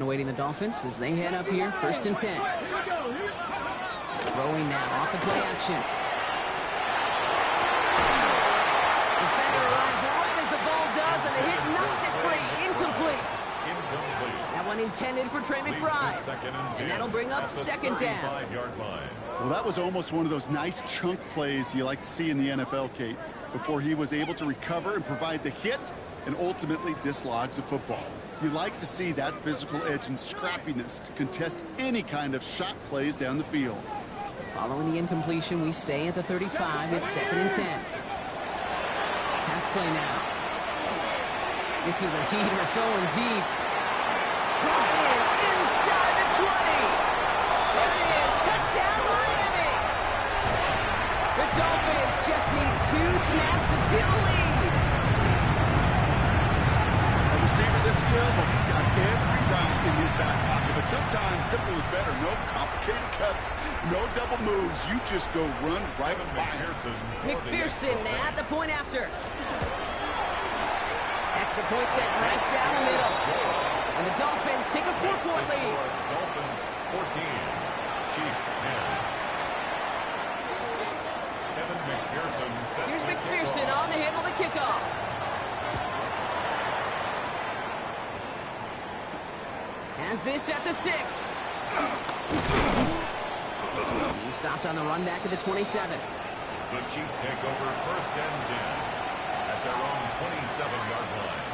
Awaiting the Dolphins as they head up here, 1st and 10. Throwing now off the play action. Defender arrives right as the ball does, and the hit knocks it free. Incomplete. That one intended for Trey McBride. And that'll bring up 2nd down. Well, that was almost one of those nice chunk plays you like to see in the NFL, Kate, before he was able to recover and provide the hit and ultimately dislodge the football. You like to see that physical edge and scrappiness to contest any kind of shot plays down the field. Following the incompletion, we stay at the 35. It's 2nd and 10. Pass play now. This is a heater going deep. Brought in inside the 20. There it is. Touchdown, Miami. The Dolphins just need 2 snaps to steal a lead. Receiver this skill, but he's got every route in his back pocket. But sometimes simple is better. No complicated cuts, no double moves. You just go run right by him. McPherson at the point after. Extra point set right down the middle. And the Dolphins take a 4-point lead. Dolphins 14, Chiefs 10. Kevin McPherson set. Here's McPherson on to handle the kickoff. Has this at the 6. He stopped on the run back at the 27. The Chiefs take over 1st and 10 at their own 27-yard line.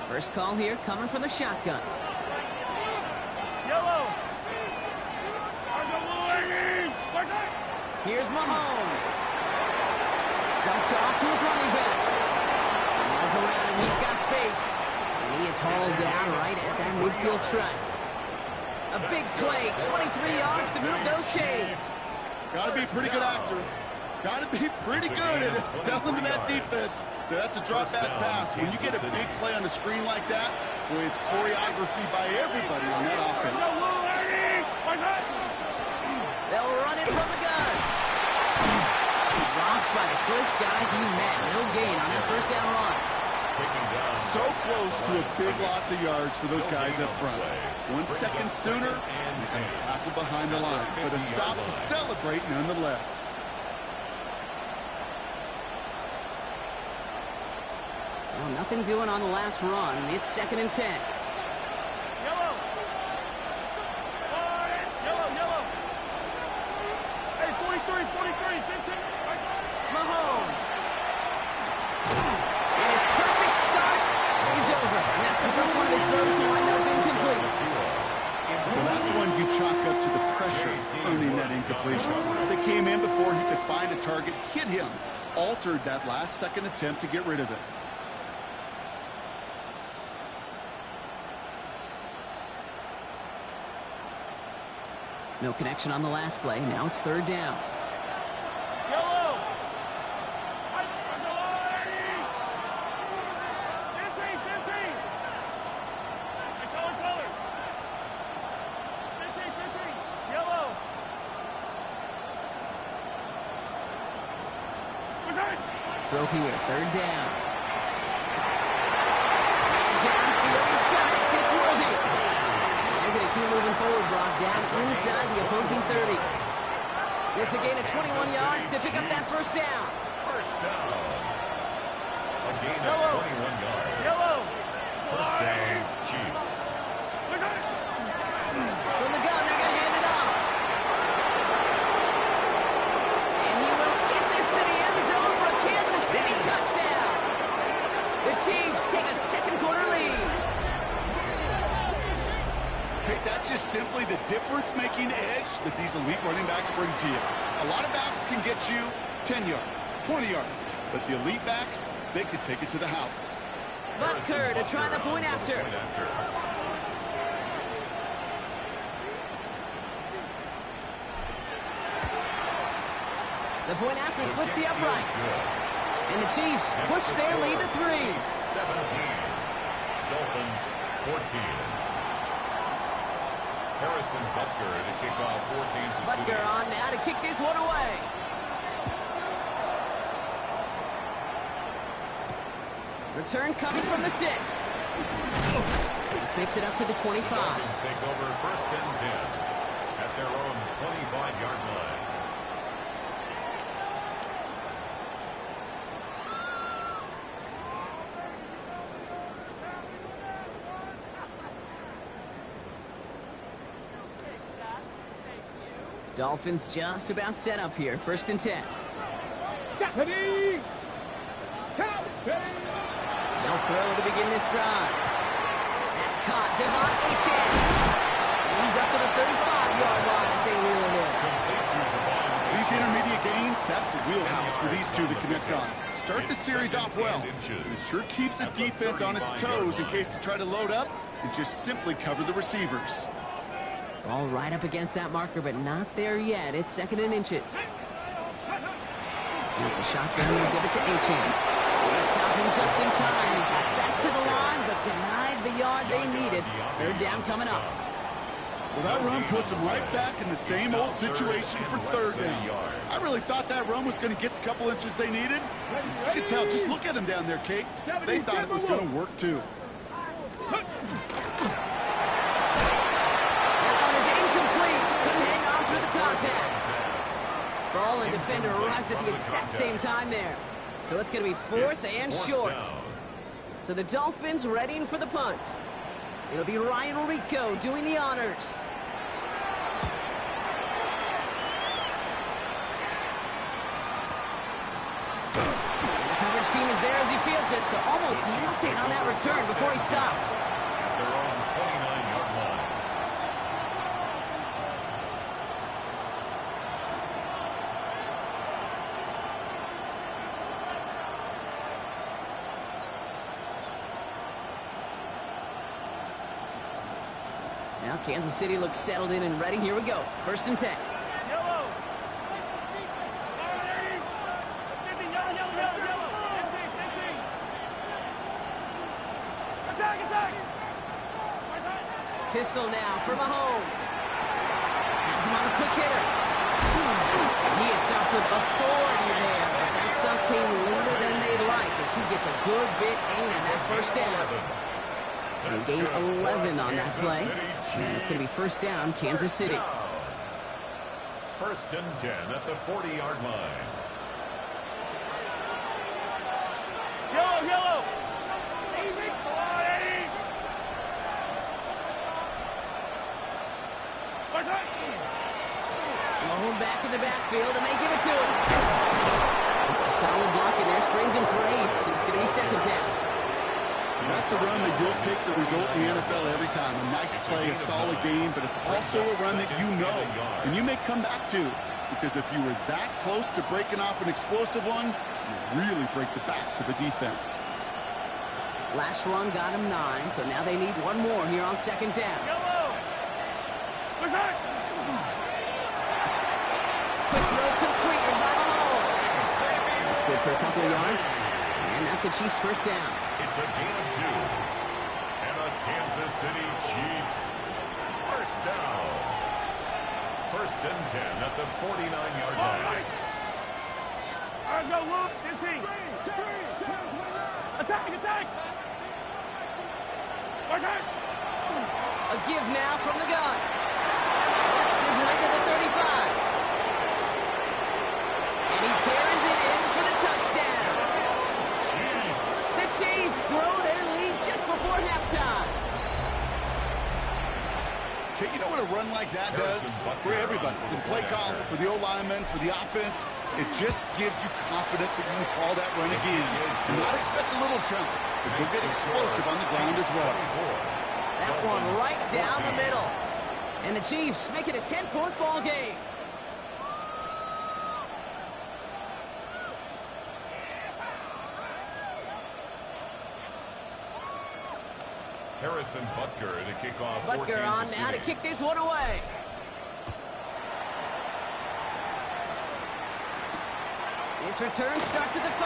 First call here coming from the shotgun. Yellow. Here's Mahomes. Dumped off to his running back. Runs around and he's got space. And he is hauled down right at that midfield stripe. A big play, 23 yards to move those chains. Got to be a pretty good actor. Got to be pretty good at selling to that defense. That's a drop back pass. When you get a big play on the screen like that, boy, it's choreography by everybody on that offense. They'll run it from the gun. Rocked by the first guy he met. No gain on that 1st down run. So close to a big loss of yards for those guys up front. 1 second sooner, he's going to tackle behind the line. But a stop to celebrate nonetheless. Well, nothing doing on the last run. It's 2nd and 10. Yellow. Yellow. Hey, 43, 15. Mahomes. And his perfect start is over. And that's the first one of his throws to wind up incomplete. Well, that's one you chalk up to the pressure earning that incompletion. They came in before he could find a target, hit him, altered that last second attempt to get rid of it. No connection on the last play. Now it's 3rd down. Yellow. Yellow. Throw here, 3rd down. Downfield, he's got it. It's worthy. They're going to keep moving forward, Brock, down inside the opposing 30. It's a gain of 21 yards to pick up that 1st down. First down. A gain of 21 yards. Yellow. 1st down, Chiefs. From the gun, they're going to hand it off. And he will get this to the end zone for a Kansas City touchdown. The Chiefs take a 2nd quarter lead. Hey, that's just simply the difference-making edge that these elite running backs bring to you. A lot of backs can get you 10 yards, 20 yards, but the elite backs, they could take it to the house. Butker to try the point after. The point after splits the uprights. And the Chiefs push their lead to 3. 17. Dolphins 14. Harrison Butker to kick off for Kansas City. Butker on now to kick this one away. Return coming from the 6. This makes it up to the 25. Dolphins take over first and 10 at their own 25-yard line. Dolphins just about set up here. First and 10. Ready? They'll throw to begin this drive. That's caught. Devontae Chan. He's up to the 35-yard line as they wheel it in. These intermediate gains, that's the wheelhouse for these two to connect on. Start the series off well. It sure keeps the defense on its toes in case they try to load up and just simply cover the receivers. Ball right up against that marker, but not there yet. It's second and inches. And the shotgun will give it to Achane. They stop him just in time. He got back to the line, but denied the yard they needed. Third down coming up. Well, that run puts them right back in the same old situation for third down. I really thought that run was going to get the couple inches they needed. You can tell, just look at them down there, Kate. They thought it was going to work, too. Couldn't hang on through the contact. Ball and defender arrived at the exact same time there. So it's going to be fourth and short. So the Dolphins readying for the punt. It'll be Ryan Rico doing the honors. And the coverage team is there as he fields it, so almost nothing on that return before he stopped. Their own 29-yard line. Now Kansas City looks settled in and ready. Here we go. First and 10. Yellow. 50, yellow. 15. Attack. Pistol now for Mahomes. Has him on a quick hitter. He is stopped with authority there, but that stop came later than they'd like as he gets a good bit and that first down. They gain 11 on that play. And it's going to be first down, Kansas City. First and 10 at the 40-yard line. Yellow. Malone back in the backfield, and they give it to him. It's a solid block in there, springs him for 8. It's going to be second down. That's a run that you'll take the result in the NFL every time. A nice play, a solid game, but it's also a run that you know and you may come back to, because if you were that close to breaking off an explosive one, you really break the backs of a defense. Last run got him 9, so now they need one more here on second down. Quick throw completed by Mahomes. That's good for a couple of yards, and that's a Chiefs first down. It's a gain of 2. And a Kansas City Chiefs first down. First and 10 at the 49-yard line. Go, Luke. 15. Attack. A give now from the gun. Works his way to the 35. And he carries it in for the touchdown. The Chiefs grow their lead just before halftime. Okay, you know what a run like that does for everybody? For the play call, for the O-lineman, for the offense. It just gives you confidence that you can call that run again. Do not expect a little chunk, but you'll get explosive on the ground as well. That one right down the middle. And the Chiefs make it a 10-point ball game. Harrison Butker to kick off. Butker on now to kick this one away. His return starts at the 5.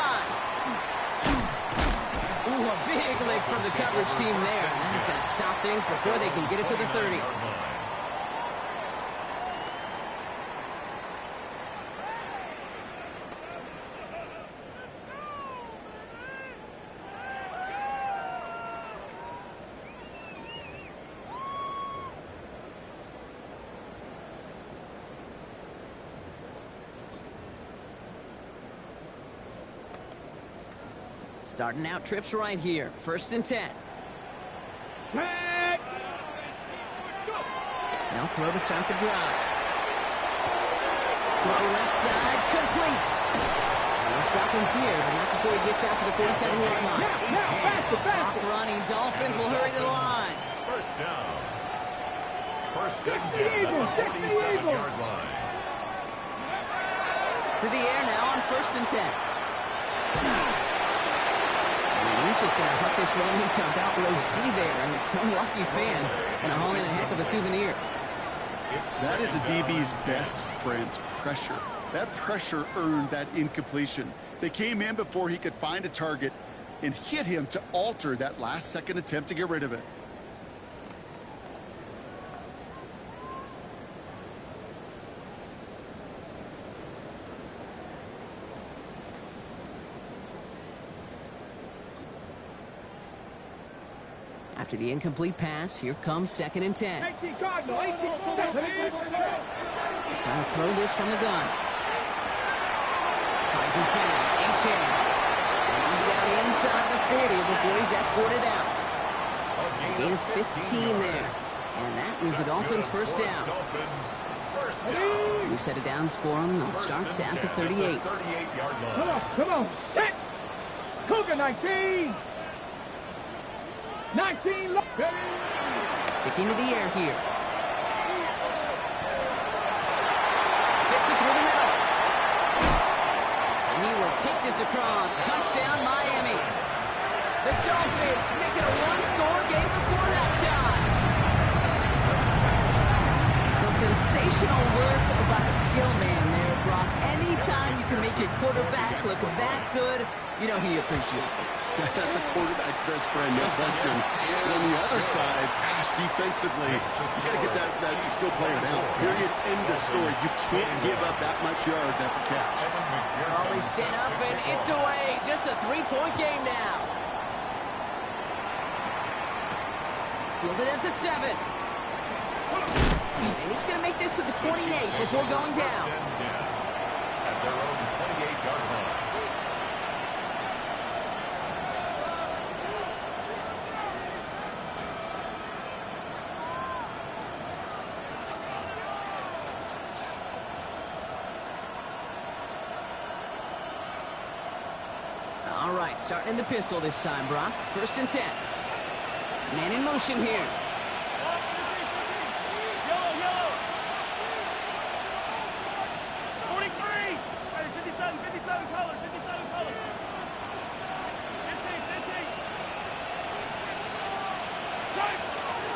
Ooh, a big lick from the coverage team there. And that is going to stop things before they can get it to the 30. Starting out trips right here. 1st and 10. Now throw to start the drive. Throw left side, complete. And we'll stop him here, but not before he gets out to the 47-yard line. Now, faster. Clock running. Dolphins will hurry to the line. 1st down. 1st and 10 at the 47-yard line. To the air now on 1st and 10. He's just going to huck this one into about row C there, and some lucky fan going to haul in a heck of a souvenir. That is a DB's best friend, pressure. That pressure earned that incompletion. They came in before he could find a target and hit him to alter that last-second attempt to get rid of it. After the incomplete pass, here comes 2nd and 10. 18 Cardinal, 18. Trying to throw this from the gun. Finds his path. H.A. He's down inside the 40 before he's escorted out. Gain of 15 there. And that was the Dolphins' 1st down. New set of downs for him. They'll start at the 38. Come on. Set. Cougar 19. 19. Sticking to the air here. Fits it through the middle. And he will take this across. Touchdown, Miami. The Dolphins make it a one-score game before halftime. So sensational work by a skill man there, Brock. Anytime you can make your quarterback look that good, you know he appreciates it. That's a quarterback's best friend, no question. But on the other side, gosh, defensively, you got to get that skill player down. Period. End of story. You can't give up that much yards after catch. Always set up, and it's away. Just a 3-point game now. Fielded at the 7. And he's going to make this to the 28 before going down. At their own 28-yard line. All right, starting in the pistol this time, Brock. 1st and 10. Man in motion here. Yellow. 43. 57 colors. 57 colors. 15.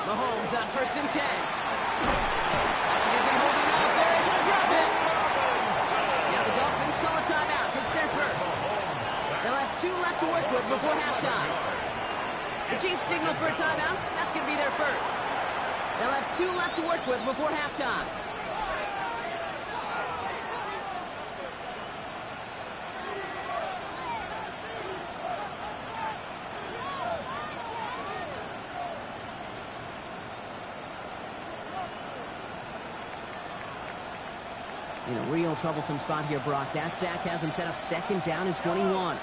Mahomes on 1st and 10. He isn't holding out there. He's going to drop it. Now the Dolphins call a timeout. It's their first. They'll have 2 left to work with before halftime. The Chiefs signal for a timeout. That's going to be their first. They'll have 2 left to work with before halftime. In a real troublesome spot here, Brock. That sack has him set up 2nd down and 21.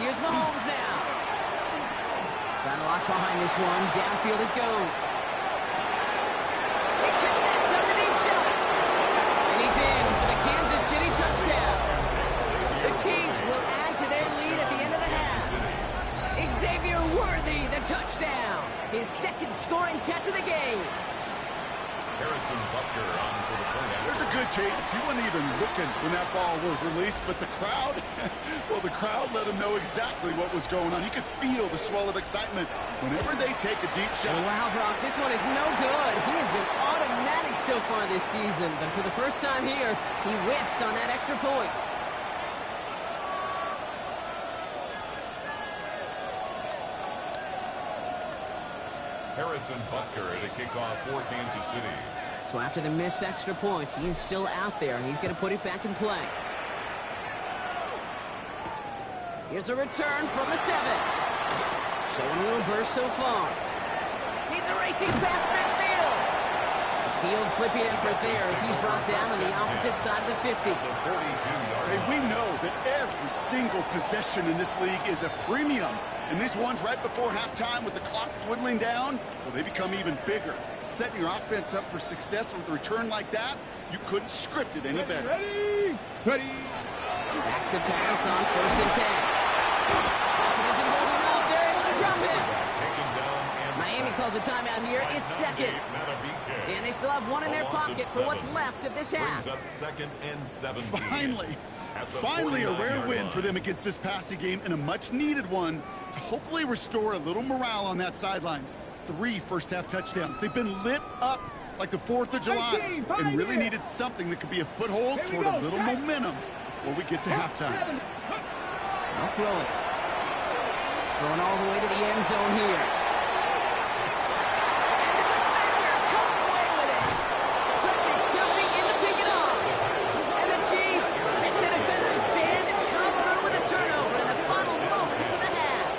Here's Mahomes now. Got a lock behind this one. Downfield it goes. He connects on the deep shot. And he's in for the Kansas City touchdown. The Chiefs will add to their lead at the end of the half. Xavier Worthy, the touchdown. His 2nd scoring catch of the game. Harrison Butker on for the point after. There's a good chance he wasn't even looking when that ball was released, but the crowd, well, the crowd let him know exactly what was going on. He could feel the swell of excitement whenever they take a deep shot. Oh, wow, Brock, this one is no good. He has been automatic so far this season, but for the first time here, he whiffs on that extra point. Harrison Butker to kick off for Kansas City. So after the missed extra point, he is still out there, and he's going to put it back in play. Here's a return from the 7. Showing a little burst so far. He's a racing past midfield. A field flipping effort there as he's brought down on the opposite side of the 50. Hey, we know that every single possession in this league is a premium. And these ones right before halftime with the clock dwindling down, well, they become even bigger. Setting your offense up for success with a return like that, you couldn't script it any better. Ready? Ready? Back to pass on 1st and 10. Falcons isn't holding up. They're able to drop it. Miami calls a timeout here. It's second. And they still have one in their pocket for what's left of this half. Brings up 2nd and 17. Finally a rare win for them against this passing game, and a much-needed one to hopefully restore a little morale on that sidelines. 3 first-half touchdowns. They've been lit up like the 4th of July and really needed something that could be a foothold toward a little momentum before we get to halftime. I'll throw it. Going all the way to the end zone here. And the defender comes away with it. Frederick Duffy in to pick it off. And the Chiefs make the defensive stand and come through with a turnover in the final moments of the half.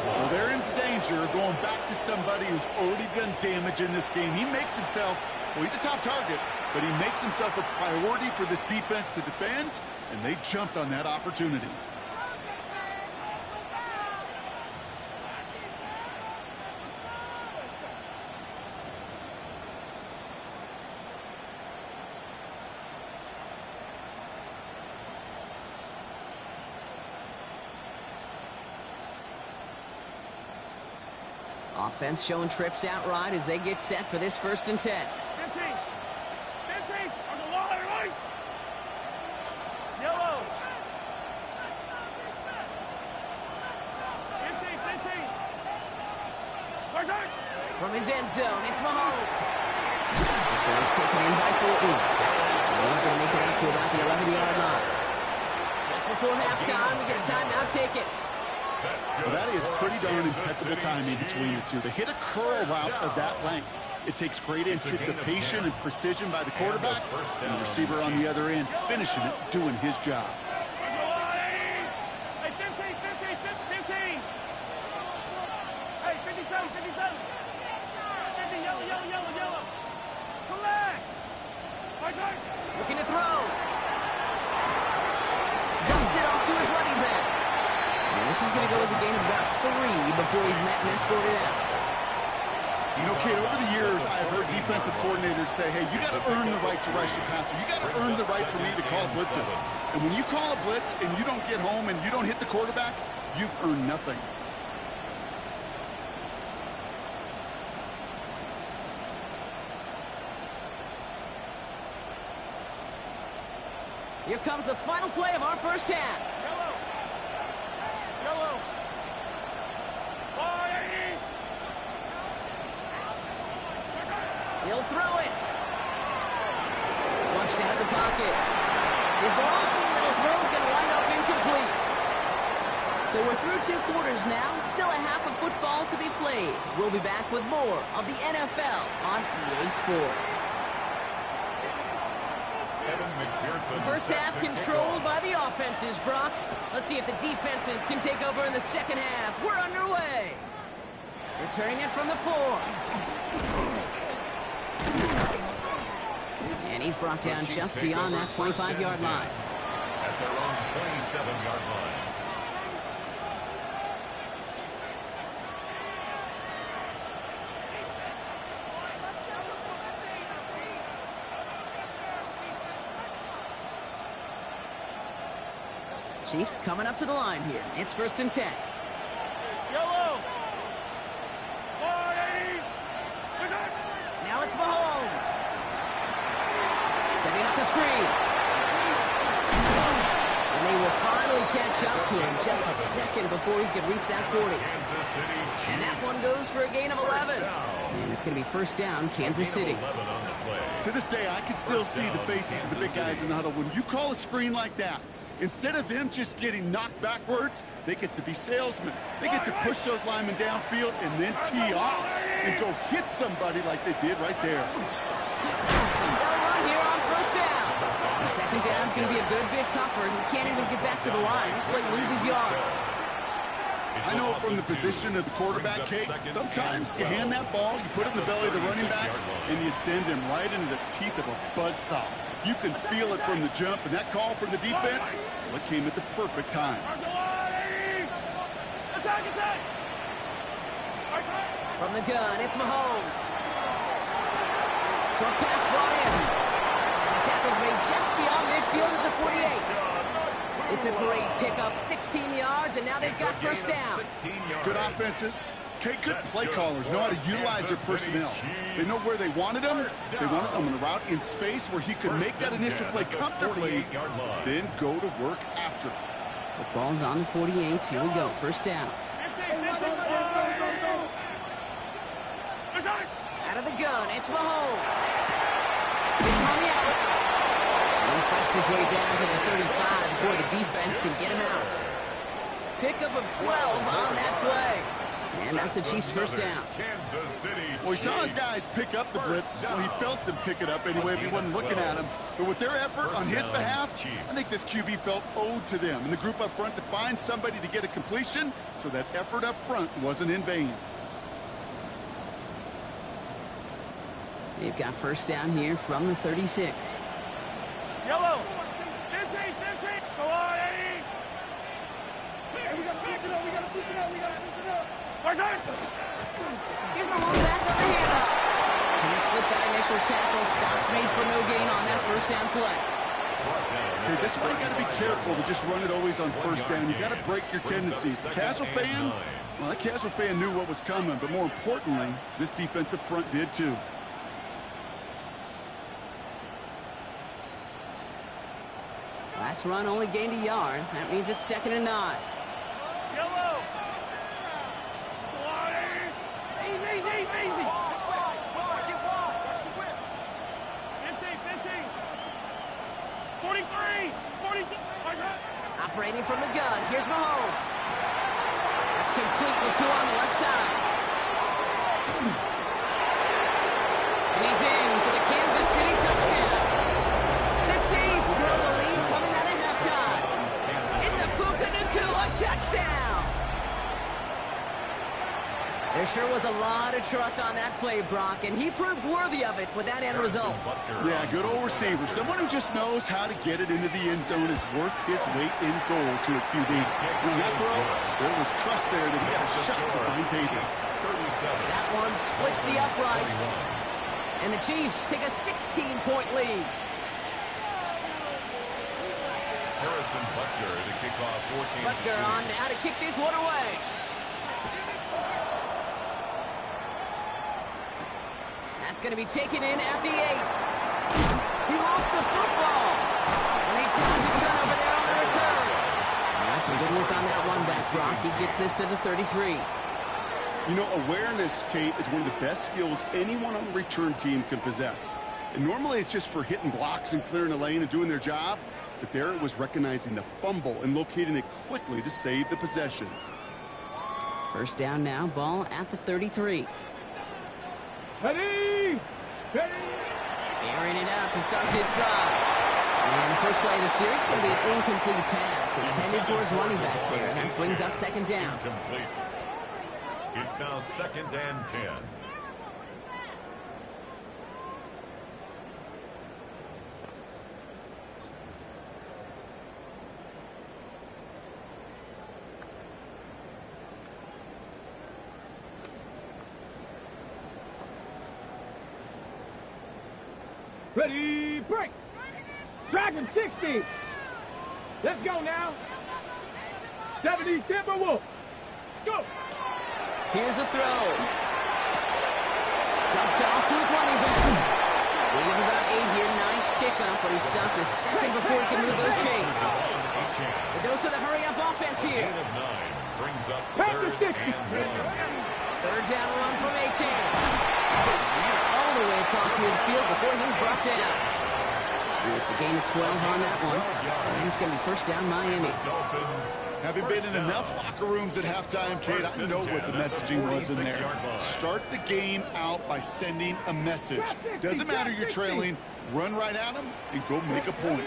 Well, they're in danger going back to somebody who's already done damage in this game. He makes himself, well, he's a top target, but he makes himself a priority for this defense to defend, and they jumped on that opportunity. Offense showing trips out right as they get set for this 1st and 10. 15. 15. On the line, right? Yellow. 15. 15. From his end zone, it's Mahomes. This one's taken in by Fulton. And he's going to make it up to about the 11-yard line. Just before halftime, we get a timeout, take it. Well, that is pretty darn impeccable timing between the two. They hit a curl route of that length. It takes great anticipation and precision by the quarterback, and the receiver on the other end finishing it, doing his job. Hey, 15. 15. Hey, 57. 57. 50, yellow. Come back. Looking to throw. Dumps it off to his running back. And this is going to go as a gain of about 3 before he's met and escorted out. You know, Kate, over the years, I've heard defensive coordinators say, hey, you got to earn the right to rush your passer. You got to earn the right for me to call blitzes. And when you call a blitz and you don't get home and you don't hit the quarterback, you've earned nothing. Here comes the final play of our first half. Yellow. He'll throw it. Flushed out of the pocket. His lofty little throw is going to wind up incomplete. So we're through 2 quarters now. Still a half of football to be played. We'll be back with more of the NFL on EA Sports. The first half controlled by the offenses, Brock. Let's see if the defenses can take over in the second half. We're underway. Returning it from the 4. And he's brought down just beyond that 25-yard line. At their own 27-yard line. Chiefs coming up to the line here. It's 1st and 10. Yellow. Now it's Mahomes. the screen. And they will finally catch up to him just a second before he could reach that 40. And that one goes for a gain of 11. And it's going to be first down, Kansas City. To this day, I can still see the faces of the big guys in the huddle. When you call a screen like that, instead of them just getting knocked backwards, they get to be salesmen. They get to push those linemen downfield and then tee off and go hit somebody like they did right there. They'll run here on first down. And second down is going to be a good bit tougher. He can't even get back to the line. This play loses yards. I know from the position of the quarterback, Kate, sometimes you hand that ball, you put it in the belly of the running back, and you send him right into the teeth of a buzzsaw. You can feel it from the jump, and that call from the defense, well, it came at the perfect time. From the gun, it's Mahomes. Short pass brought in. And the tackle's made just beyond midfield at the 48. It's a great pickup, 16 yards, and now they've got first down. Good offenses. Okay, good play callers know how to utilize their personnel. They know where they wanted them. They wanted them on a route in space where he could make that initial play comfortably, then go to work after. The ball's on the 48. Here we go. First down. Out of the gun, it's Mahomes. He's on the out. And he fights his way down to the 35 before the defense can get him out. Pickup of 12 on that play. And that's a Chiefs first down. Well, he saw his guys pick up the blitz. Well, he felt them pick it up anyway if he wasn't looking at him. But with their effort on his behalf, I think this QB felt owed to them and the group up front to find somebody to get a completion, so that effort up front wasn't in vain. They've got first down here from the 36. Yellow. 15. Go on, Eddie. Hey, we got to push it up. We got to push it up. Here's the long back on the handoff. Can't slip that initial tackle. Stops made for no gain on that first down play. Okay, this is why you got to be careful to just run it always on first down. You got to break your tendencies. Casual fan, well, that casual fan knew what was coming, but more importantly, this defensive front did too. Last run only gained a yard. That means it's 2nd and 9. Yellow. Go on, Eddie. Easy. 15. Operating from the gun. Here's Mahomes. That's complete. Naku on the left side. And he's in for the Kansas City touchdown. The Chiefs grow the lead coming out of halftime. It's a Puka Naku, a touchdown. There sure was a lot of trust on that play, Brock, and he proved worthy of it with that end result. Yeah, good old receiver. Someone who just knows how to get it into the end zone is worth his weight in gold to a QB. In that throw, there was trust there that he had a shot to find payback. That one splits the uprights. And the Chiefs take a 16-point lead. Harrison Butker to kick off for Kansas Butker City. on now to kick this one away. That's going to be taken in at the 8. He lost the football. And they dodge a turnover there on the return. That's a good work on that one back, Brock. He gets this to the 33. You know, awareness, Kate, is one of the best skills anyone on the return team can possess. And normally it's just for hitting blocks and clearing a lane and doing their job. But there it was recognizing the fumble and locating it quickly to save the possession. First down now, ball at the 33. Ready! Airing it out to start his drive. And the first play of the series is going to be an incomplete pass intended for his running back there. That brings up second down. Incomplete. It's now 2nd and 10. Ready, break! Dragon 60! Let's go now! 70 Timberwolves! Let's go! Here's a throw. Dumped off to his running back. Gain of about 8 here. Nice pickup, but he stopped a second before he could move those chains. The dose of the hurry-up offense here. Gain of 9 brings up 3rd and 1. Third down run from A-Chain. All the way across midfield before he's brought down. And it's a gain of 12 on that one. And it's going to be first down Miami. Having been in enough locker rooms at halftime, Kate, I know what the messaging was in there. Start the game out by sending a message. Doesn't matter you're trailing, run right at them and go make a point.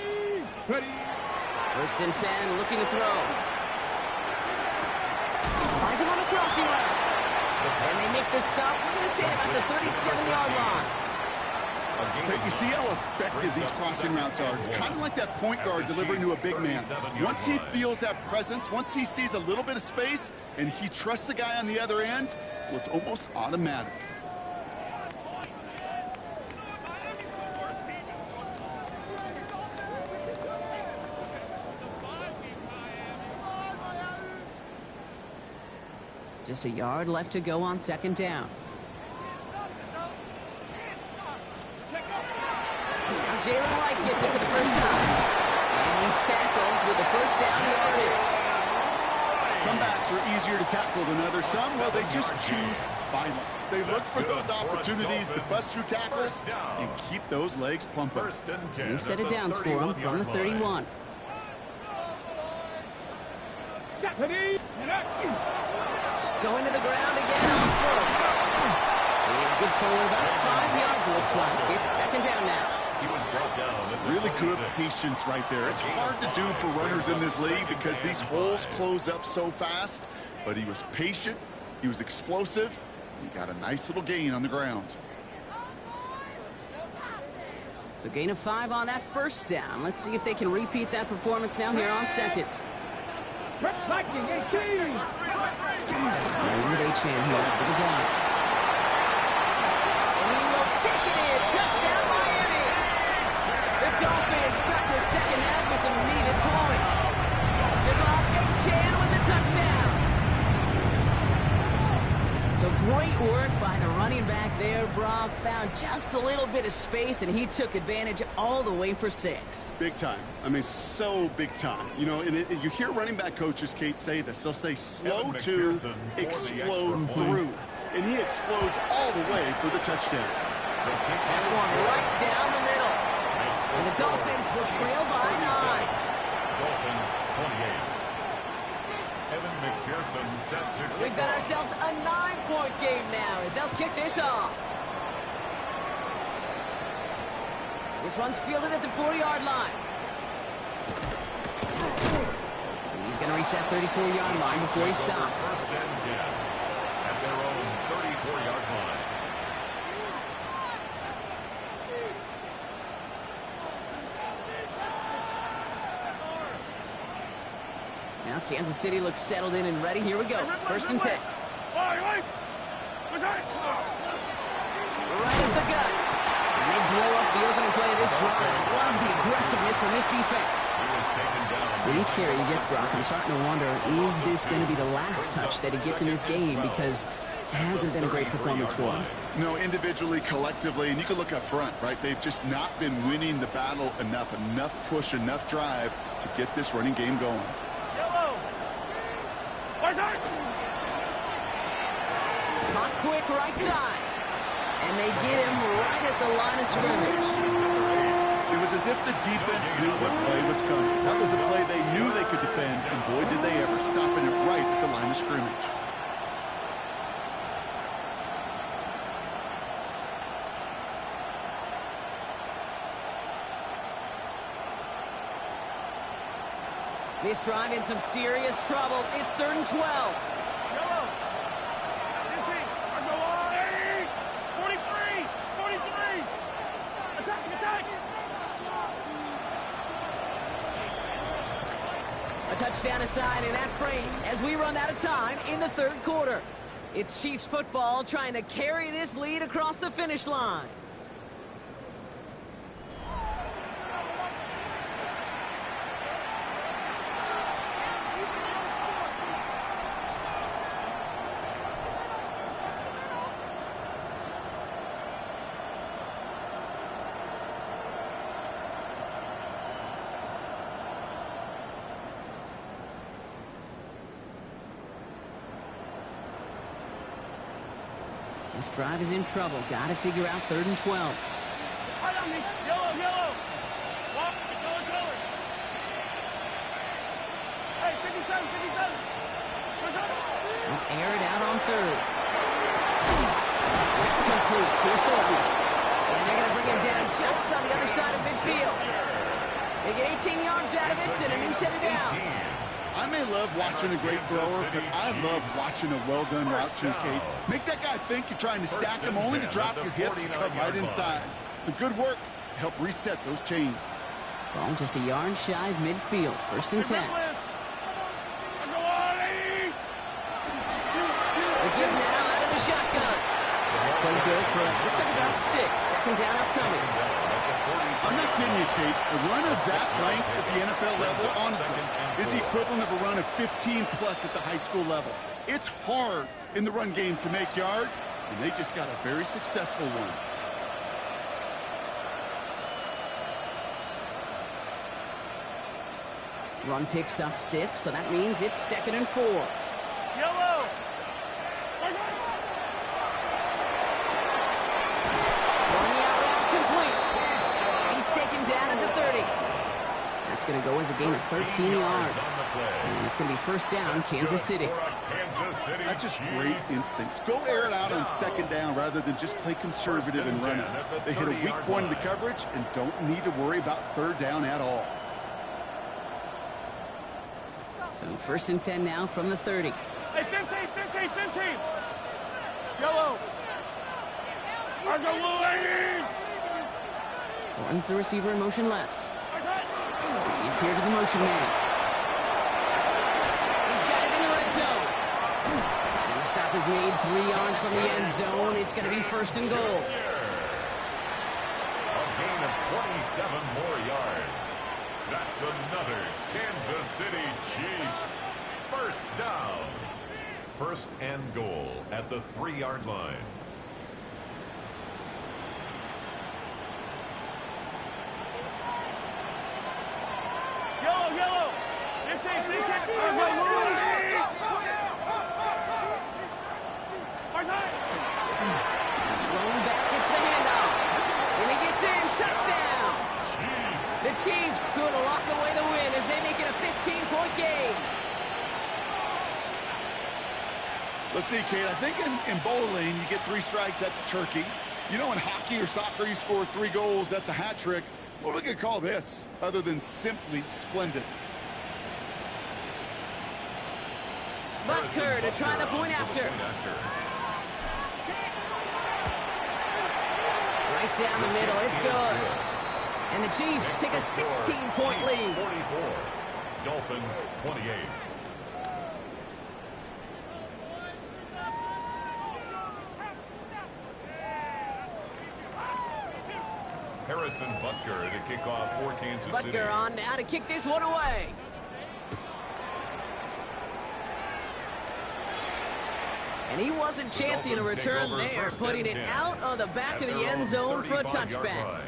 First and 10, looking to throw. Finds him on the crossing route. And they make the stop, we're going to say about the 37-yard line. You see how effective these crossing routes are. It's kind of like that point guard delivering to a big man. Once he feels that presence, once he sees a little bit of space, and he trusts the guy on the other end, well, it's almost automatic. Just a yard left to go on second down. Now Jalen White gets it for the first time. And he's tackled with the first down yardage. Some backs are easier to tackle than others. Some, well, they just choose violence. They look for those opportunities to bust through tackles and keep those legs pumping. They've set it downs for him from the 31. Going to the ground again on foot. And good forward about 5 yards, it looks like. It's second down now. He was brought down. Really good patience right there. It's hard to do for runners in this league because these holes close up so fast. But he was patient. He was explosive. He got a nice little gain on the ground. So gain of 5 on that first down. Let's see if they can repeat that performance now here on second. With A-Chain here for the down. And he will take it in. Touchdown, Miami. The Dolphins start their second half with some needed points. Devon A-Chain with the touchdown. So great work by the running back there. Brock found just a little bit of space, and he took advantage all the way for 6. Big time. I mean, so big time. You know, and you hear running back coaches, Kate, say this. They'll say slow to explode through. And he explodes all the way for the touchdown. That one right down the middle. And the Dolphins will trail by 9. Dolphins 28. Evan McPherson set to So we've got ourselves a 9-point game now as they'll kick this off. This one's fielded at the 40-yard line. And he's going to reach that 34-yard line before he stops. First and 10 at their own 34-yard line. Now Kansas City looks settled in and ready. Here we go. First and 10. Right at the gut. And they blow up the opening play of this drive. Love the aggressiveness from this defense. With each carry he gets, Brock, I'm starting to wonder, is this going to be the last touch that he gets in this game? Because it hasn't been a great performance for him. No, individually, collectively, and you can look up front, right? They've just not been winning the battle enough push, enough drive to get this running game going. Hot quick right side. And they get him right at the line of scrimmage. It was as if the defense knew what play was coming. That was a play they knew they could defend, and boy, did they ever, stopping it right at the line of scrimmage. This drive in some serious trouble. It's 3rd and 12. A touchdown aside in that frame as we run out of time in the 3rd quarter. It's Chiefs football trying to carry this lead across the finish line. This drive is in trouble. Got to figure out 3rd and 12. Yellow, yellow. Walk, color. Hey, 57, 57. They'll air it out on 3rd. That's complete. Here's Thornton. And they're going to bring him down just on the other side of midfield. They get 18 yards out of it and a new set of downs. I may love watching a great thrower, but I love watching a well-done route too, Kate. Make that guy think you're trying to stack him only to drop your hips and come right inside. Some good work to help reset those chains. Ball just a yard shy of midfield. 1st and 10. They give now out of the shotgun. Play good for looks like about 6. 2nd down upcoming. I'm not kidding you, Kate. A run of that length at the NFL level, honestly, is the equivalent of a run of 15-plus at the high school level. It's hard in the run game to make yards, and they just got a very successful one. Run picks up 6, so that means it's 2nd and 4. Yellow. Taken down at the 30. That's going to go as a gain of 13 yards. And it's going to be 1st down, Kansas City. That's just great instincts. Go air it out on 2nd down rather than just play conservative and run it. They hit a weak point in the coverage and don't need to worry about 3rd down at all. So 1st and 10 now from the 30. Hey, 15. Yellow. Gordon's the receiver in motion left. Give here to the motion man. He's got it in the red zone. And the stop is made 3 yards from the end zone. It's going to be 1st and goal. A gain of 27 more yards. That's another Kansas City Chiefs. 1st down. 1st and goal at the 3-yard line. Yellow. Rolling back, gets the handoff. And he gets in, touchdown. The Chiefs could lock away the win as they make it a 15-point game. Let's see, Kate. I think in bowling, you get 3 strikes, that's a turkey. You know, in hockey or soccer, you score 3 goals, that's a hat trick. What are we going to call this other than simply splendid? Butker to try the point after. Right down the middle. It's good. And the Chiefs take a 16-point lead. 44. Dolphins 28. Harrison Butker to kick off for Kansas City. Butker on now to kick this one away. And he wasn't chancing a return there, putting it out of the back of the end zone for a touchback.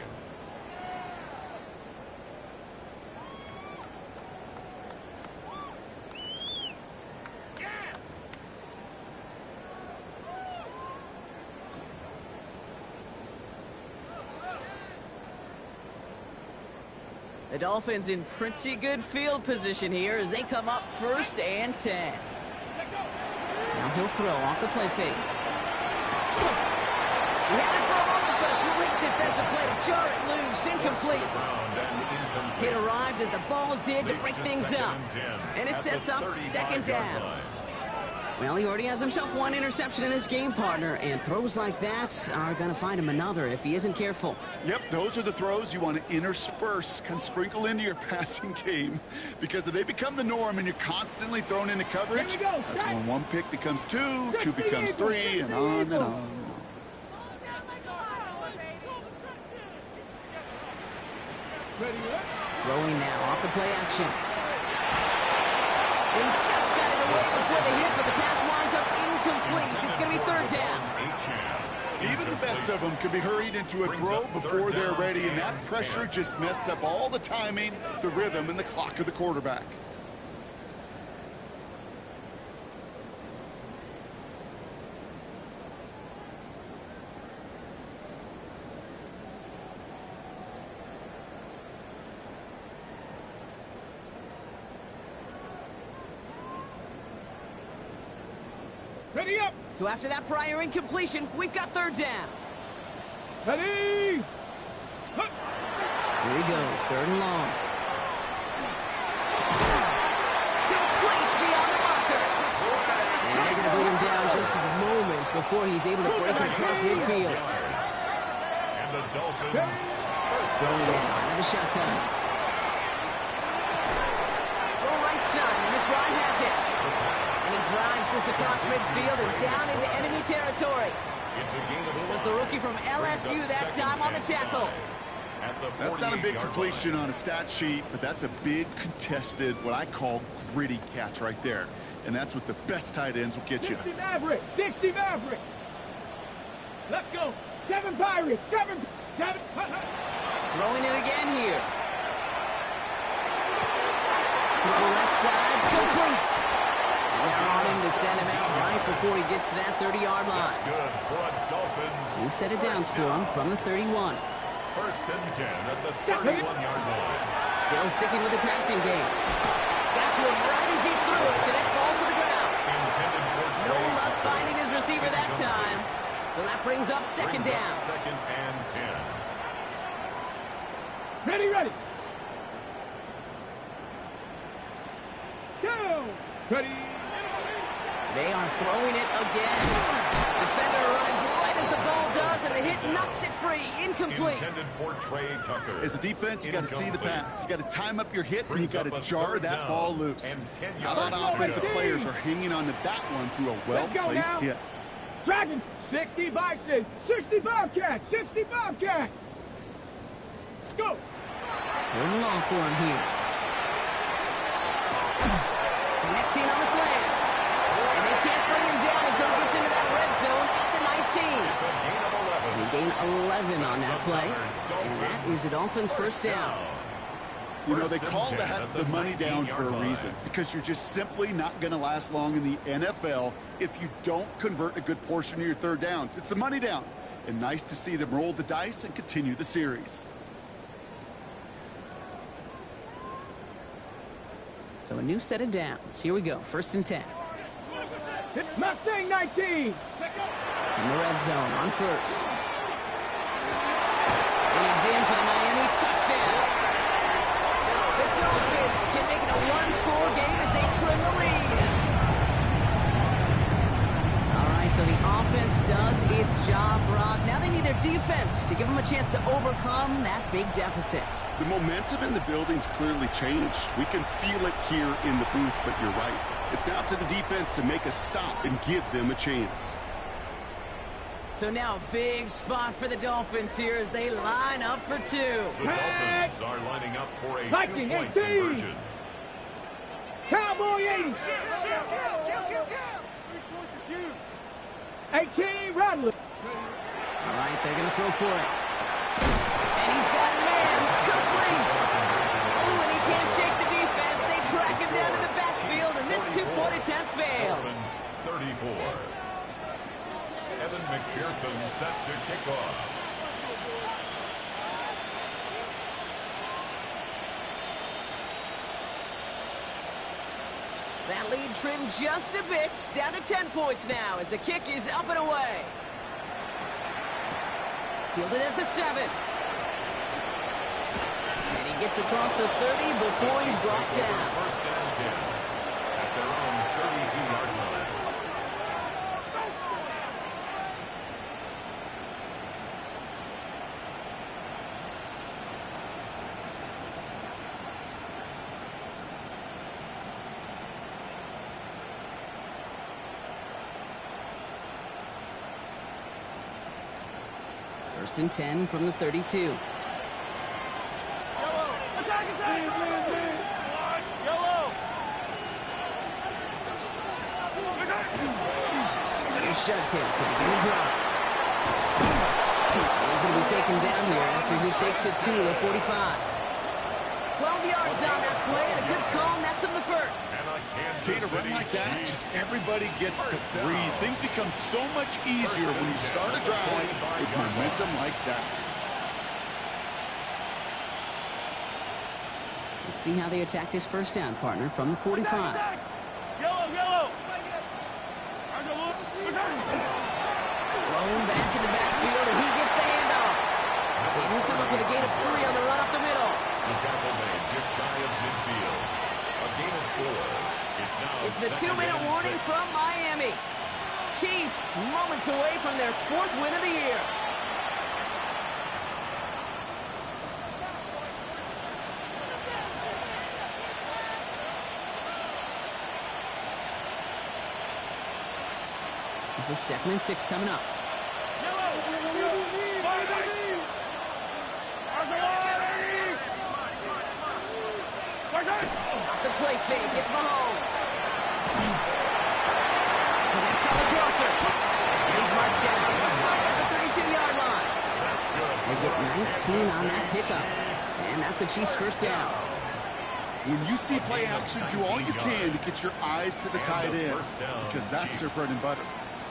The Dolphins in pretty good field position here as they come up 1st and 10. Now he'll throw off the play fake. He had it for a moment, but a great defensive play to jar it loose. Incomplete. It arrived as the ball did to break things up. And it sets up 2nd down. Well, he already has himself 1 interception in this game, partner, and throws like that are going to find him another if he isn't careful. Yep, those are the throws you want to intersperse, kind of sprinkle into your passing game, because if they become the norm and you're constantly thrown into coverage, that's when 1 pick becomes 2, 2 becomes 3, and on and on. Throwing now off the play action. He just got it away before the hit, but the pass winds up incomplete. It's going to be 3rd down. Even the best of them can be hurried into a throw before they're ready, and that pressure just messed up all the timing, the rhythm, and the clock of the quarterback. Ready up. So after that prior incompletion, we've got third down. Ready. Here he goes, third and long. Complete beyond the marker. And they're going to bring him down just a moment before he's able to break it across midfield. And the Dolphins Throwing it out of the shotgun. Full right side, and McBride has it. And he drives this across midfield and down into enemy territory. It's a gain of It was the rookie from LSU that time on the tackle. That's not a big completion on a stat sheet, but that's a big contested, what I call gritty catch right there. And that's what the best tight ends will get you. 60 Maverick. 60 Maverick. Let's go. 7 Pirates. 7. Throwing it again here. To the left side, complete. And they're on him to send him out right before he gets to that 30-yard line. That's good for a Dolphins. New set of downs for him from the 31. First and 10 at the 31-yard line. Still sticking with the passing game. Got to him right as he threw it, and it falls to the ground. Intended for No luck finding his receiver that time. So that brings up second down. Second and 10. Ready, ready. Go. Ready. They are throwing it again. Defender arrives right as the ball does, and the hit knocks it free. Incomplete. Intended for Trey Tucker. As a defense, you got to see the pass. You got to time up your hit, and you Brings got up to a jar third that down ball loose. and 10 A lot of yards. offensive players are hanging on to that one through a well-placed now. hit. Dragons. 60 Bison. 60 Bobcat. 60 Bobcat. Let's go. Third and long for him here. Connecting on the slant. And they can't bring him down until he gets into that red zone at the 19. It's a gain of 11. He gained 11 on that play. And that is the Dolphins' first down. You know, they First and call 10 that at the money down for a 19-yard line. reason, because you're just simply not going to last long in the NFL if you don't convert a good portion of your third downs. It's the money down. And nice to see them roll the dice and continue the series. So a new set of downs. Here we go. First and 10. Mustang 19. In the red zone on first. And he's in for the Miami touchdown. The Dolphins can make it a one-score game as they trim the lead. All right, so the offense does its job, Brock. Now they need their defense to give them a chance to overcome that big deficit. The momentum in the building's clearly changed. We can feel it here in the booth, but you're right. It's now to the defense to make a stop and give them a chance. So now a big spot for the Dolphins here as they line up for two. The Dolphins are lining up for a Viking two-point 18. conversion. Cowboy 80. 18 Rattler. All right, they're going to throw for it. And he's got a man. Complete. Oh, and he can't shake the defense. They track him down to the backfield, and this two-point attempt fails. Dolphins 34. Evan McPherson set to kick off. That lead trimmed just a bit, down to 10 points now as the kick is up and away. Fielded at the 7. And he gets across the 30 before he's brought down. First and 10 at their own 32-yard line. First and 10 from the 32. Yellow. Attack, attack. Yellow. Here's Shudkins to begin the drive. He's going to be taken down here after he takes it to the 45. 12 yards on that play and a good call, and that's him the first. And a Okay, Kansas to run City like that, Chiefs. just everybody gets to breathe. Things become so much easier when you start a drive with momentum like that. Let's see how they attack this first down, partner, from the 45. Yellow, yellow. points away from their 4th win of the year. This is 2nd and 6 coming up. Off the play fake, it's Mahomes. Connects on the crosser. And he's marked down. Looks like at the 32-yard line. They get 19 on that pickup. And that's a Chiefs first down. When you see play action, do all you can to get your eyes to the tight end, because that's their bread and butter.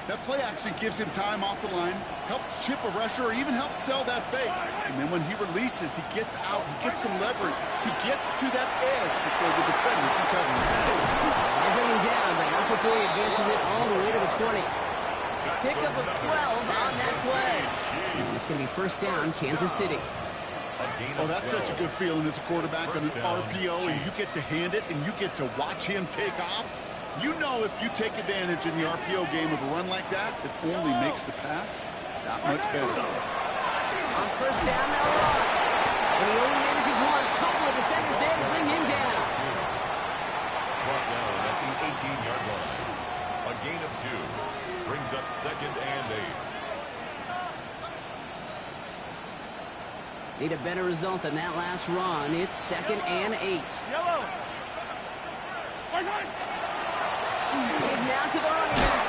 That play action gives him time off the line, helps chip a rusher, or even helps sell that fake. And then when he releases, he gets out, he gets some leverage. He gets to that edge before the defender can cover him. They bring him down, but not before he advances it all the way to the 20. Pickup of 12 on that play. And it's going to be first down, Kansas City. Oh, that's such a good feeling as a quarterback on an RPO, and you get to hand it, and you get to watch him take off. You know if you take advantage in the RPO game of a run like that, it only makes the pass that much better. On first down, they'll run. And he only manages one. Couple of defenders there to bring him down. Brought down at the 18-yard line. A gain of 2. Brings up 2nd and 8. Need a better result than that last run. It's 2nd and 8. Yellow. Big now to the running back.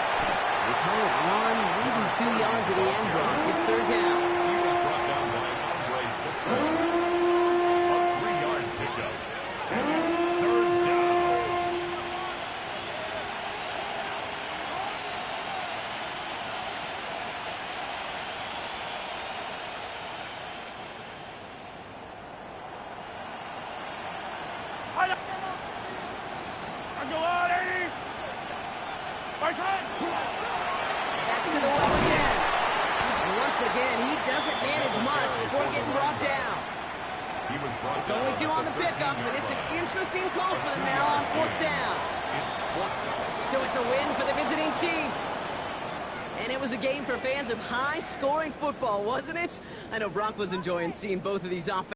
They call it 1, maybe 2 yards at the end, Brock. It's 3rd down. He was brought down by Andre Cisco. A 3-yard pickup. And it's 3rd down. Back to the well again. And once again, he doesn't manage much before getting brought down. He was brought It's down only 2 at on the pickup, but it's an interesting call for them now on 4th down. It's 4th down. So it's a win for the visiting Chiefs. And it was a game for fans of high-scoring football, wasn't it? I know Brock was enjoying seeing both of these offenses.